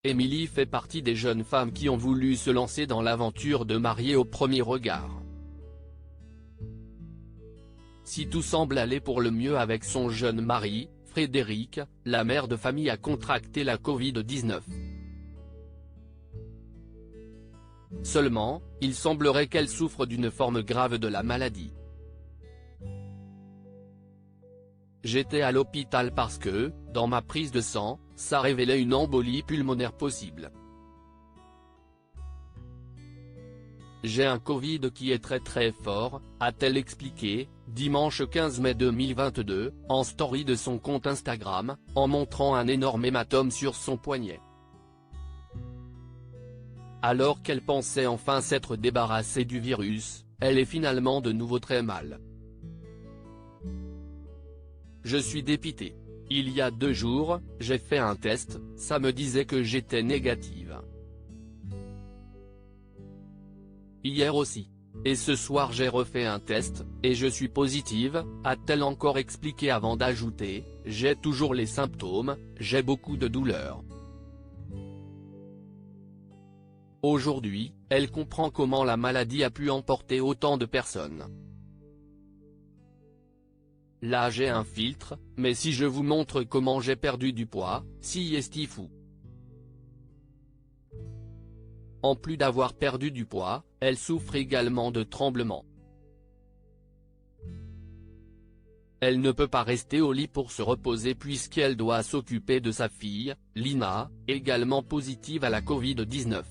Émilie fait partie des jeunes femmes qui ont voulu se lancer dans l'aventure de marier au premier regard. Si tout semble aller pour le mieux avec son jeune mari, Frédéric, la mère de famille a contracté la Covid-19. Seulement, il semblerait qu'elle souffre d'une forme grave de la maladie. J'étais à l'hôpital parce que, dans ma prise de sang, ça révélait une embolie pulmonaire possible. J'ai un Covid qui est très fort, a-t-elle expliqué, dimanche 15 mai 2022, en story de son compte Instagram, en montrant un énorme hématome sur son poignet. Alors qu'elle pensait enfin s'être débarrassée du virus, elle est finalement de nouveau très mal. Je suis dépitée. Il y a 2 jours, j'ai fait un test, ça me disait que j'étais négative. Hier aussi. Et ce soir j'ai refait un test, et je suis positive, a-t-elle encore expliqué avant d'ajouter, j'ai toujours les symptômes, j'ai beaucoup de douleurs. Aujourd'hui, elle comprend comment la maladie a pu emporter autant de personnes. Là j'ai un filtre, mais si je vous montre comment j'ai perdu du poids, si est fou. En plus d'avoir perdu du poids, elle souffre également de tremblements. Elle ne peut pas rester au lit pour se reposer puisqu'elle doit s'occuper de sa fille, Lina, également positive à la Covid-19.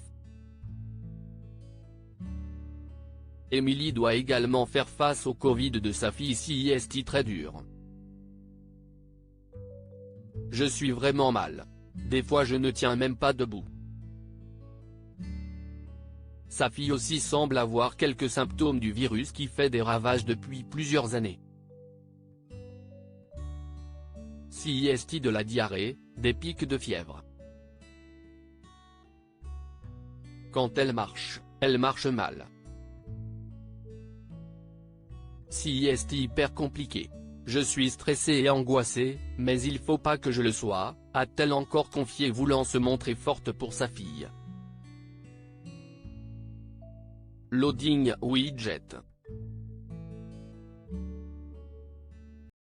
Émilie doit également faire face au Covid de sa fille si est très dur. Je suis vraiment mal. Des fois je ne tiens même pas debout. Sa fille aussi semble avoir quelques symptômes du virus qui fait des ravages depuis plusieurs années. Si est de la diarrhée, des pics de fièvre. Quand elle marche mal. Si est hyper compliqué. Je suis stressée et angoissée, mais il faut pas que je le sois, a-t-elle encore confié voulant se montrer forte pour sa fille. Loading widget.